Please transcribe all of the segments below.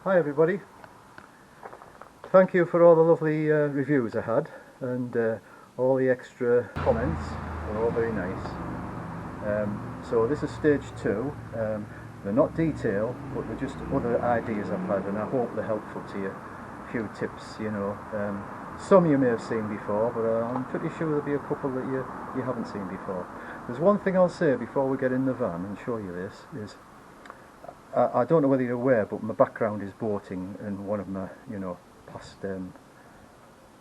Hi everybody. Thank you for all the lovely reviews I had, and all the extra comments were all very nice. So this is stage 2. They're not detailed, but they're just other ideas I've had, and I hope they're helpful to you. A few tips, you know. Some you may have seen before, but I'm pretty sure there'll be a couple that you haven't seen before. There's one thing I'll say before we get in the van and show you this, is I don't know whether you're aware, but my background is boating, and one of my, past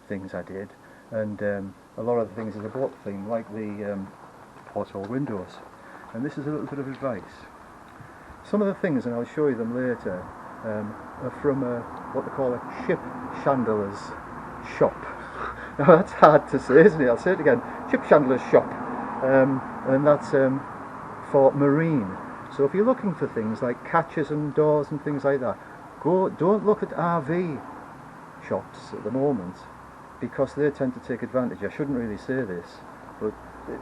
things I did, and a lot of the things is a boat theme, like the porthole windows. And this is a little bit of advice. Some of the things, and I'll show you them later, are from what they call a ship chandler's shop. Now that's hard to say, isn't it? I'll say it again. Ship chandler's shop, and that's for marine. So if you're looking for things like catches and doors and things like that, don't look at RV shops at the moment, because they tend to take advantage. I shouldn't really say this, but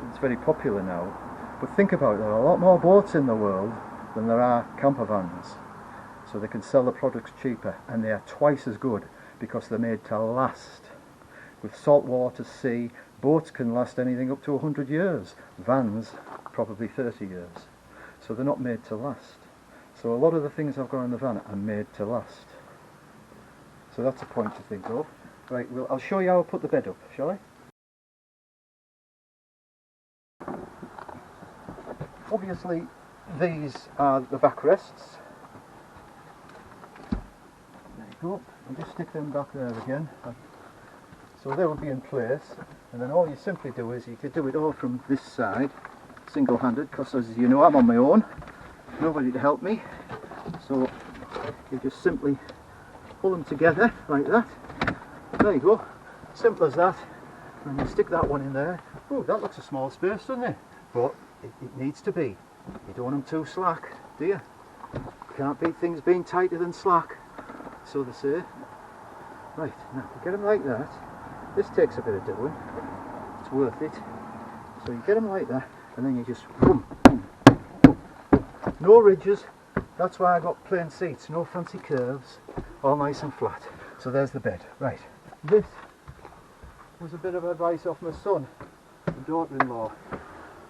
it's very popular now. But think about it, there are a lot more boats in the world than there are camper vans. So they can sell the products cheaper, and they are twice as good because they're made to last. With saltwater sea, boats can last anything up to 100 years. Vans, probably 30 years. So they're not made to last. So a lot of the things I've got in the van are made to last. So that's a point to think of. Right, well, I'll show you how I put the bed up, shall I? Obviously, these are the backrests. There you go. I'll just stick them back there again. So they will be in place, and then all you simply do is you could do it all from this side, single-handed, because as you know I'm on my own, nobody to help me. So you just simply pull them together like that. There you go, simple as that. And you stick that one in there. Oh, that looks a small space, doesn't it? But it needs to be. You don't want them too slack, do you? Can't beat things being tighter than slack, so they say. Right, now you get them like that. This takes a bit of doing. It's worth it. So you get them like that, and then you just boom, boom, boom. No ridges. That's why I got plain seats, no fancy curves, all nice and flat. So there's the bed. Right. This was a bit of advice off my son and daughter-in-law,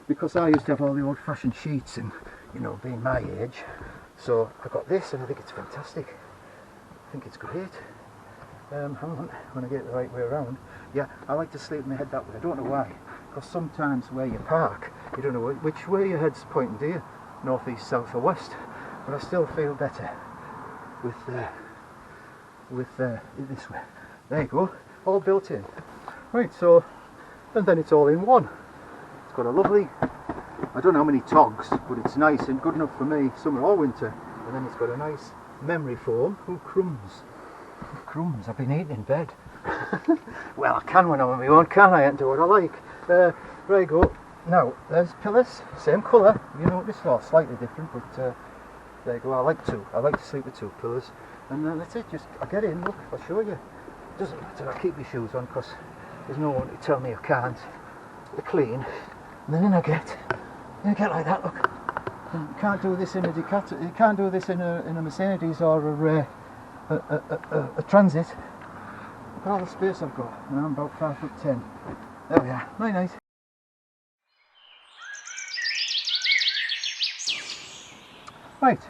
because I used to have all the old-fashioned sheets, and being my age, so I got this, and I think it's fantastic. I think it's great. Hang on, when I get it the right way around. Yeah, I like to sleep with my head that way. I don't know why, because sometimes where you park, you don't know which way your head's pointing, do you? North, east, south or west. But I still feel better with it this way. There you go, all built in. Right, so, and then it's all in one. It's got a lovely, I don't know how many togs, but it's nice and good enough for me, summer or winter. And then it's got a nice memory foam. Oh, crumbs. Crumbs, I've been eating in bed. Well, I can when I'm on my own, can't I? And do what I like. There you go. Now, there's pillars, same colour. You notice, well, slightly different, but there you go. I like to sleep with 2 pillars. And then that's it, I get in, look, I'll show you. It doesn't matter, I keep my shoes on because there's no one to tell me I can't. They're clean. And then I get like that, look. And you can't do this in a DUCATO, you can't do this in a Mercedes or a Transit. Look at all the space I've got, and I'm about 5'10". There we are, very nice. Right,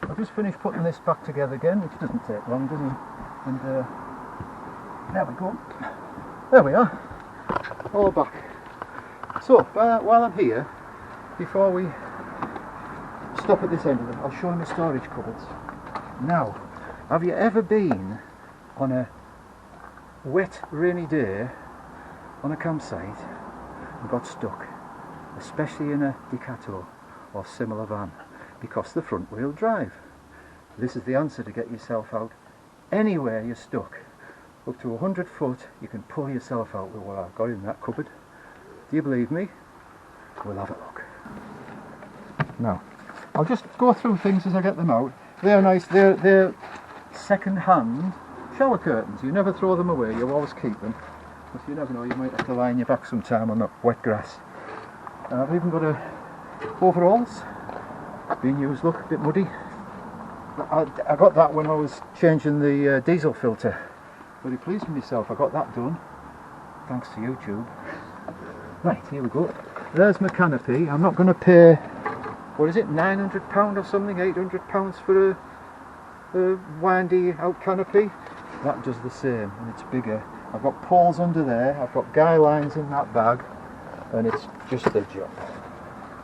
I've just finished putting this back together again, which doesn't take long, does it? And there we go. There we are, all back. So, while I'm here, before we stop at this end of it, I'll show you my storage cupboards. Now, have you ever been on a wet, rainy day on a campsite and got stuck, especially in a DUCATO or similar van, because the front wheel drive? This is the answer to get yourself out. Anywhere you're stuck, up to 100 foot, you can pull yourself out with what I've got in that cupboard. Do you believe me? We'll have a look. Now, I'll just go through things as I get them out. They're nice, they're second-hand shower curtains. You never throw them away, you always keep them, because you never know, you might have to lie on your back sometime on the wet grass. I've even got overalls, being used, look, a bit muddy. I got that when I was changing the diesel filter. Very pleased with myself. I got that done, thanks to YouTube. Right, here we go. There's my canopy. I'm not going to pay, what is it, £900 or something, £800 for a windy out canopy. That does the same, and it's bigger. I've got poles under there, I've got guy lines in that bag, and it's just a job.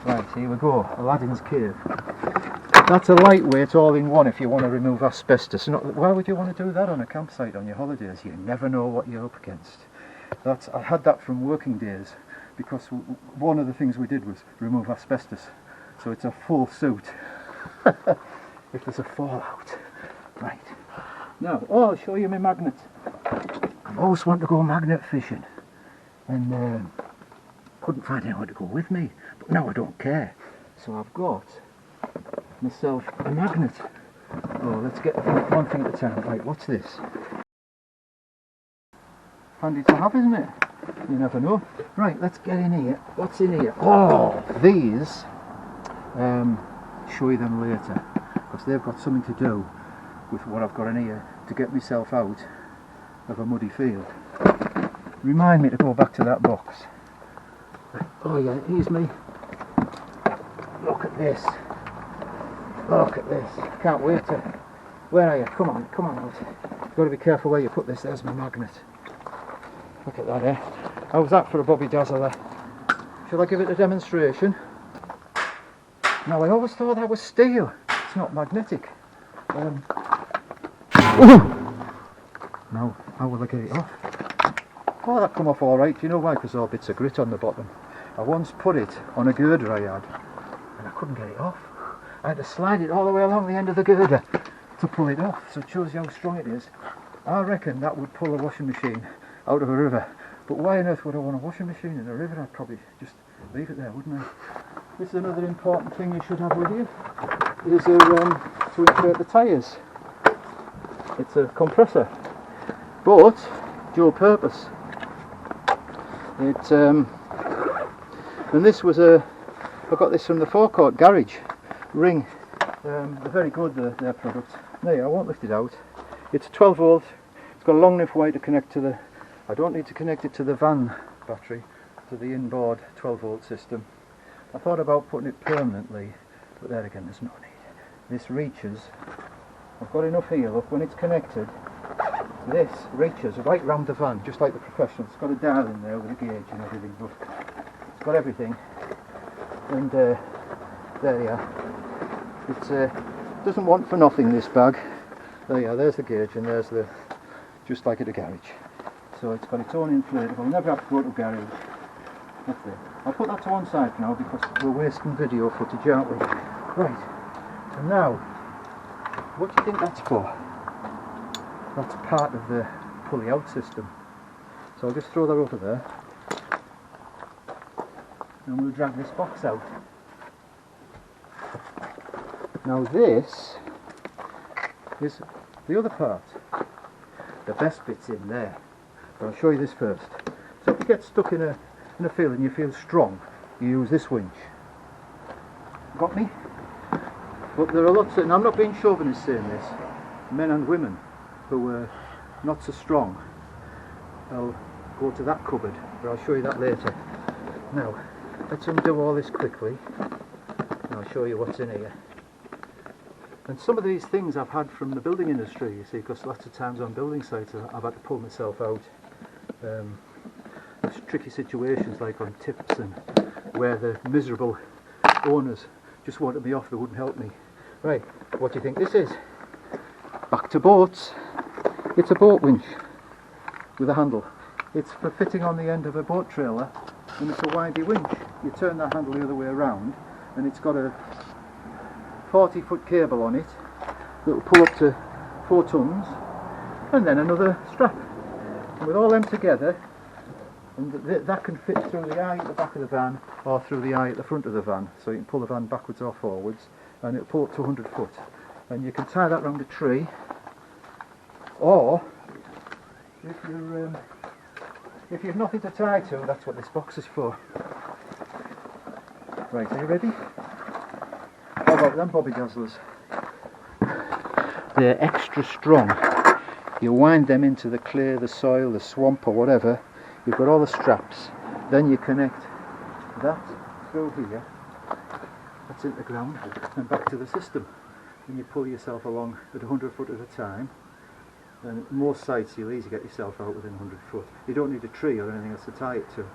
Right, here we go, Aladdin's Cave. That's a lightweight all-in-one if you want to remove asbestos. Why would you want to do that on a campsite on your holidays? You never know what you're up against. I had that from working days, because one of the things we did was remove asbestos. So it's a full suit if there's a fallout. Right, now, I'll show you my magnet. I always wanted to go magnet fishing, and couldn't find anyone to go with me, but now I don't care. So I've got myself a magnet. Oh, let's get one thing at a time. Right, what's this? Handy to have, isn't it? You never know. Right, let's get in here. What's in here? Oh, these. Show you them later, because they've got something to do with what I've got in here to get myself out of a muddy field. Remind me to go back to that box. Oh yeah, here's me. Look at this. Look at this. Can't wait to... Where are you? Come on out. You've got to be careful where you put this. There's my magnet. Look at that, eh? How's that for a Bobby Dazzler? Shall I give it a demonstration? Now, I always thought that was steel. It's not magnetic. Now, how will I get it off? Oh, that come off all right. Do you know why? Because there are bits of grit on the bottom. I once put it on a girder I had, and I couldn't get it off. I had to slide it all the way along the end of the girder to pull it off, so it shows you how strong it is. I reckon that would pull a washing machine out of a river, but why on earth would I want a washing machine in a river? I'd probably just leave it there, wouldn't I? This is another important thing you should have with you, is to insert the tyres. It's a compressor, but dual purpose. And this was I got this from the forecourt garage. Ring, they're very good, their product. There, I won't lift it out. It's 12 volt, it's got a long enough way to connect to the, I don't need to connect it to the van battery, to the inboard 12 volt system. I thought about putting it permanently, but there again there's no need. This reaches, I've got enough here, look, when it's connected, this reaches right round the van, just like the Professional. It's got a dial in there with a gauge and everything, but it's got everything. And there you are. It doesn't want for nothing, this bag. There you are, there's the gauge, and there's the, just like at a garage. So it's got its own inflatable, never have to go to a garage. That's it. I'll put that to one side for now because we're wasting video footage, aren't we? Right, and now, what do you think that's for? That's part of the pulley out system. So I'll just throw that over there. And we'll drag this box out. Now this is the other part. The best bit's in there. But I'll show you this first. So if you get stuck in a field and you feel strong, you use this winch. Got me? But there are lots of, and I'm not being chauvinist saying this, men and women who are not so strong. I'll go to that cupboard, but I'll show you that later. Now, let's undo all this quickly, and I'll show you what's in here. And some of these things I've had from the building industry, you see, because lots of times on building sites I've had to pull myself out. There's tricky situations like on tips and where the miserable owners just wanted me off, they wouldn't help me. Right, what do you think this is? Back to boats. It's a boat winch with a handle. It's for fitting on the end of a boat trailer, and it's a windy winch. You turn that handle the other way around, and it's got a 40-foot cable on it that will pull up to 4 tons, and then another strap. And with all them together, and that can fit through the eye at the back of the van or through the eye at the front of the van, so you can pull the van backwards or forwards, and it'll pull up to 100 foot. And you can tie that round a tree, or if you've nothing to tie to, that's what this box is for. Right, are you ready? How about them Bobby Dazzlers? they're extra strong. You wind them into the clay, the soil, the swamp or whatever. You've got all the straps. Then you connect that through here. That's into the ground and back to the system. And you pull yourself along at 100 foot at a time. And most sites you'll easily get yourself out within 100 foot. You don't need a tree or anything else to tie it to.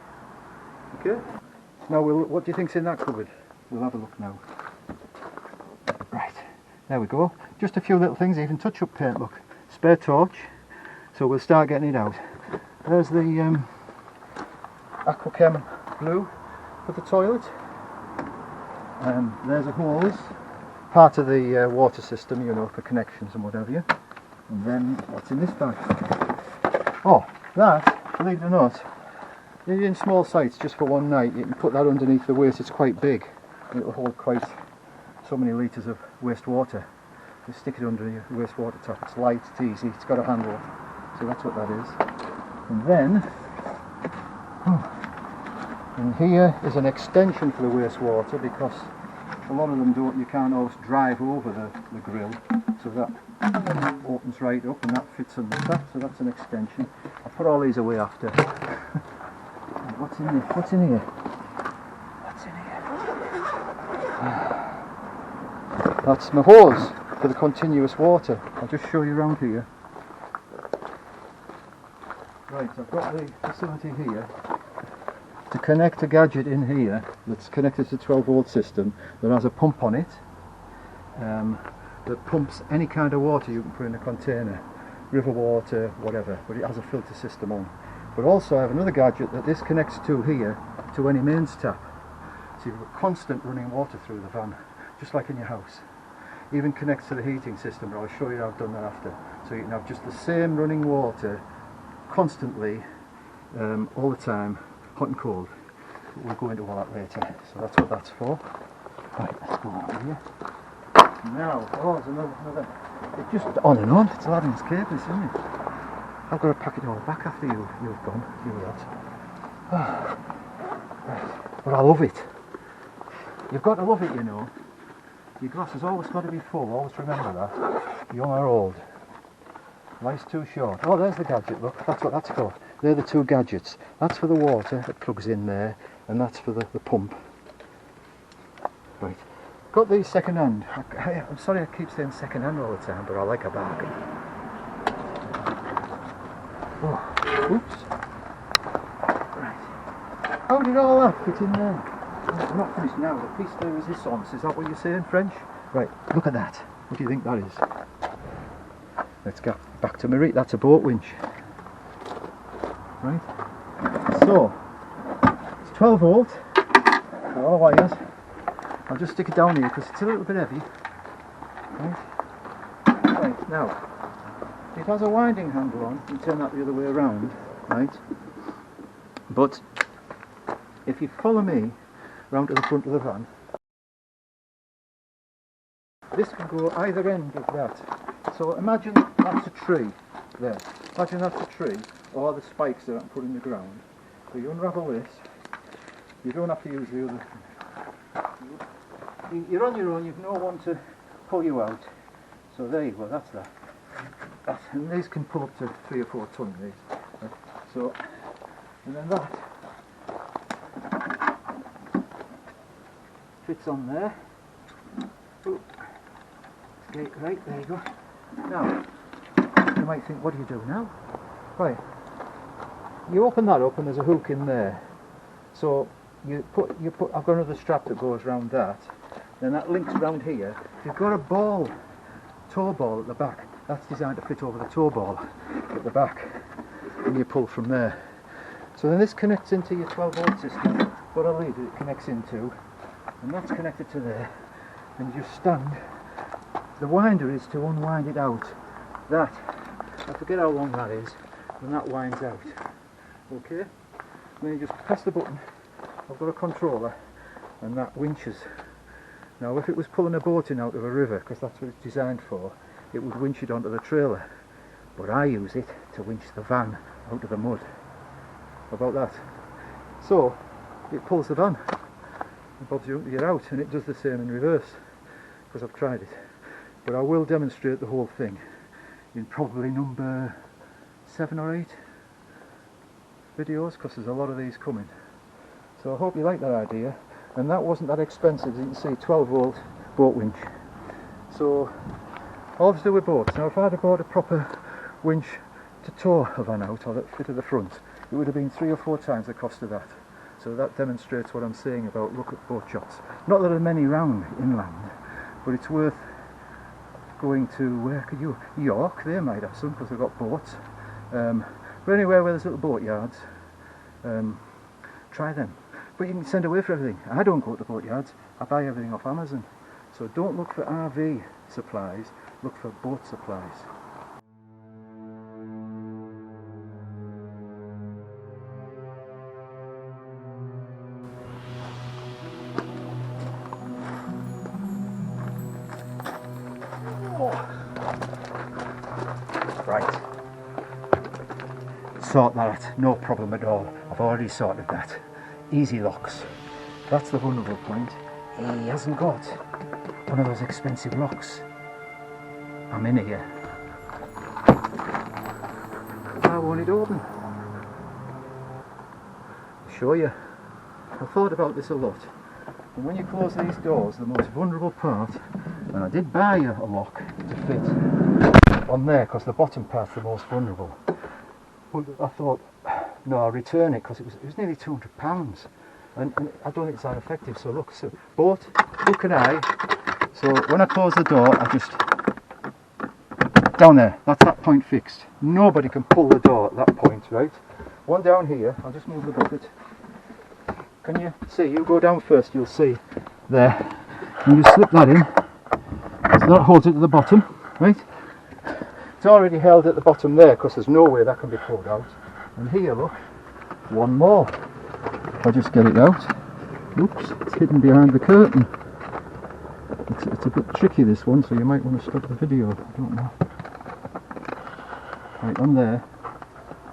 Okay? Now what do you think's in that cupboard? We'll have a look now. Right, there we go. Just a few little things, even touch-up paint, look. Spare torch, so we'll start getting it out. There's the Aquachem blue for the toilet. There's a hose, part of the water system, you know, for connections and whatever you. And then, what's in this bag? Oh, that, believe it or not, in small sites just for one night, you can put that underneath the waste. It's quite big. It'll hold quite so many litres of wastewater. You stick it under your wastewater tap. It's light, it's easy, it's got a handle. So that's what that is. And then, and here is an extension for the wastewater, because a lot of them don't, you can't always drive over the grill. So that opens right up and that fits on the top, so that's an extension. I'll put all these away after. What's in here? What's in here? What's in here? That's my hose for the continuous water. I'll just show you around here. Right, I've got the facility here to connect a gadget in here that's connected to a 12 volt system that has a pump on it that pumps any kind of water you can put in a container, river water, whatever, but it has a filter system on. But also I have another gadget that this connects to here to any mains tap, so you've got constant running water through the van, just like in your house. Even connects to the heating system, but I'll show you how I've done that after. So you can have just the same running water constantly, all the time, hot and cold. We'll go into all that later, so that's what that's for. Right, let's go over here. Now, there's another, it's just on and on, it's Aladdin's cables, isn't it? I've got to pack it all back after you've gone, you lot. Right. But I love it. You've got to love it, you know. Your glass has always got to be full, always remember that. Young or old. Life's too short. Oh, there's the gadget, look, that's what that's for. They're the two gadgets. That's for the water that plugs in there, and that's for the pump. Right. Got these second hand. I'm sorry I keep saying second hand all the time, but I like a bargain. Oh, oops. Right. How did all that fit in there? I'm not finished now. The piece de resistance, is that what you say in French? Right, look at that. What do you think that is? Let's get back to my that's a boat winch. Right, so it's 12 volt, a lot of wires. I'll just stick it down here because it's a little bit heavy. Right, now it has a winding handle on, you can turn that the other way around, right? But if you follow me round to the front of the van, this can go either end of that. So imagine that's a tree there. Imagine that's a tree, or the spikes that I'm putting in the ground. So you unravel this. You don't have to use the other. You're on your own. You've no one to pull you out. So there you go. That's that. And these can pull up to 3 or 4 ton. These. Right. So, and then that fits on there. Ooh. Right, there you go. Now, you might think, what do you do now? Right, you open that up and there's a hook in there. So I've got another strap that goes around that. Then that links around here. If you've got a ball, toe ball at the back, that's designed to fit over the toe ball at the back. And you pull from there. So then this connects into your 12 volt system. Got a lead that it connects into. And that's connected to there. And you just stand. The winder is to unwind it out. That, I forget how long that is, and that winds out. Okay? And then you just press the button. I've got a controller, and that winches. Now if it was pulling a boat in out of a river, because that's what it's designed for, it would winch it onto the trailer. But I use it to winch the van out of the mud. How about that? So, it pulls the van, and bobs you up to get out, and it does the same in reverse, because I've tried it. but I will demonstrate the whole thing in probably number 7 or 8 videos, because there's a lot of these coming. So I hope you like that idea, and that wasn't that expensive. As you can see, 12-volt boat winch. So all to do with boats. Now if I'd have bought a proper winch to tow a van out, or that fitted the front, it would have been 3 or 4 times the cost of that. So that demonstrates what I'm saying about look at boat shops. Not that there are many round inland, but it's worth going to, where could you, York, they might have some because they've got boats. But anywhere where there's little boat yards, try them. But you can send away for everything. I don't go to boat yards, I buy everything off Amazon. So don't look for RV supplies, look for boat supplies. Right, sort that, no problem at all. I've already sorted that. Easy locks. That's the vulnerable point. He hasn't got one of those expensive locks. I'm in here. I want it open. I'll show you. I've thought about this a lot. And when you close these doors, the most vulnerable part, and I did buy a lock to fit on there because the bottom part's the most vulnerable. But I thought, no, I'll return it because it was nearly £200, and I don't think it's that effective. So look, so boat, hook and eye. So when I close the door, I just down there. That's that point fixed. Nobody can pull the door at that point, right? One down here. I'll just move the bucket. Can you see? You go down first. You'll see there. And you slip that in. So that holds it to the bottom, right? It's already held at the bottom there because there's no way that can be pulled out. And here, look, one more. I'll just get it out. Oops, it's hidden behind the curtain. It's a bit tricky, this one, so you might want to stop the video. I don't know. Right, on there.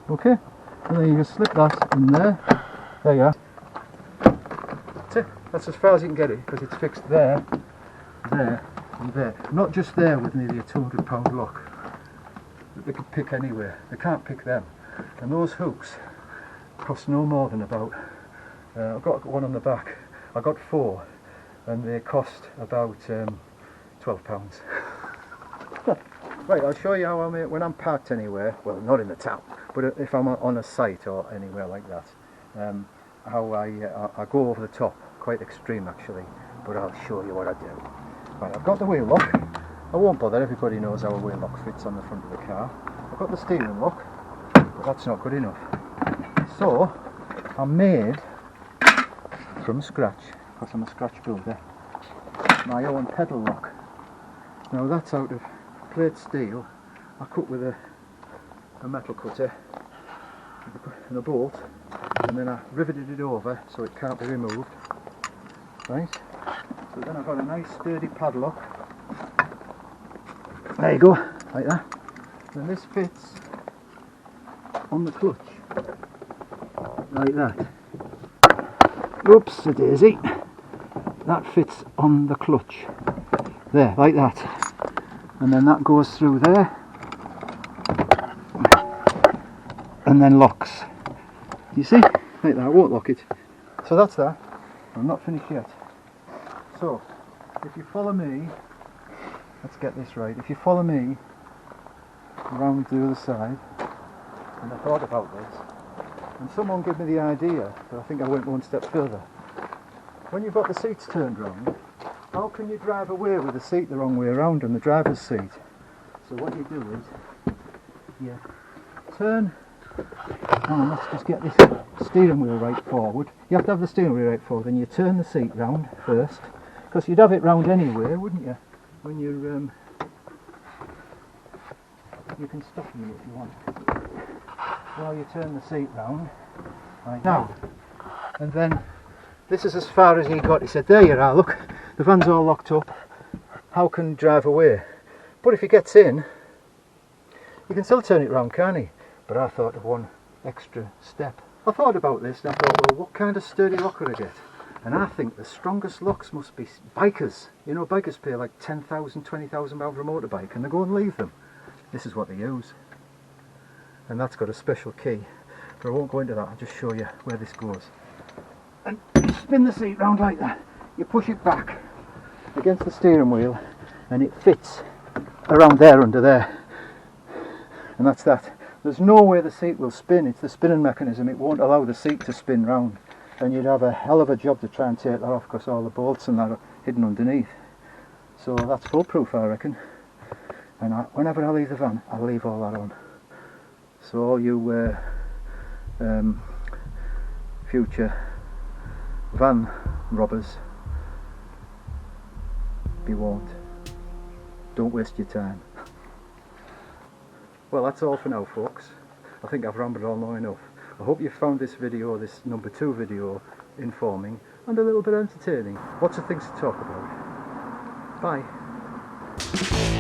Okay, and then you just slip that in there. There you are. That's it. That's as far as you can get it because it's fixed there, there, and there. Not just there with nearly a £200 lock. They can pick anywhere. They can't pick them. And those hooks cost no more than about, I've got one on the back, I got 4 and they cost about £12. Right, I'll show you how I make when I'm parked anywhere, well not in the town, but if I'm on a site or anywhere like that, how I go over the top, quite extreme actually, but I'll show you what I do. Right, I've got the wheel lock. I won't bother, everybody knows how a wheel lock fits on the front of the car. I've got the steering lock, but that's not good enough. So, I made, from scratch, because I'm a scratch builder, my own pedal lock. Now that's out of plate steel. I cut with a metal cutter and a bolt, and then I riveted it over so it can't be removed. Right? So then I've got a nice sturdy padlock. There you go, like that. And this fits on the clutch, like that. Oops, a daisy. That fits on the clutch. There, like that. And then that goes through there. And then locks. You see? Like that, I won't lock it. So that's that. I'm not finished yet. So, if you follow me, let's get this right. If you follow me around the other side, and I thought about this, and someone gave me the idea, but I think I went one step further. When you've got the seats turned round, how can you drive away with the seat the wrong way around on the driver's seat? So what you do is, you turn, let's just get this steering wheel right forward. You have to have the steering wheel right forward, then you turn the seat round first, because you'd have it round anyway, wouldn't you? When you're, you can stop me if you want. While you turn the seat round, like now, and then this is as far as he got. He said, there you are, look, the van's all locked up, how can you drive away? But if he gets in, you can still turn it round, can't he? But I thought of one extra step. I thought about this and I thought, well, what kind of sturdy lock could I get? And I think the strongest locks must be bikers. You know, bikers pay like 10,000, 20,000 pounds for a motorbike and they go and leave them. This is what they use. And that's got a special key. But I won't go into that, I'll just show you where this goes. And you spin the seat round like that. You push it back against the steering wheel and it fits around there under there. And that's that. There's no way the seat will spin, it's the spinning mechanism. It won't allow the seat to spin round. And you'd have a hell of a job to try and take that off because all the bolts and that are hidden underneath. So that's foolproof, I reckon. And whenever I leave the van, I'll leave all that on. So all you future van robbers, be warned. Don't waste your time. Well, that's all for now, folks. I think I've rambled on long enough. I hope you found this video, this number 2 video, informing and a little bit entertaining. Lots of things to talk about. Bye.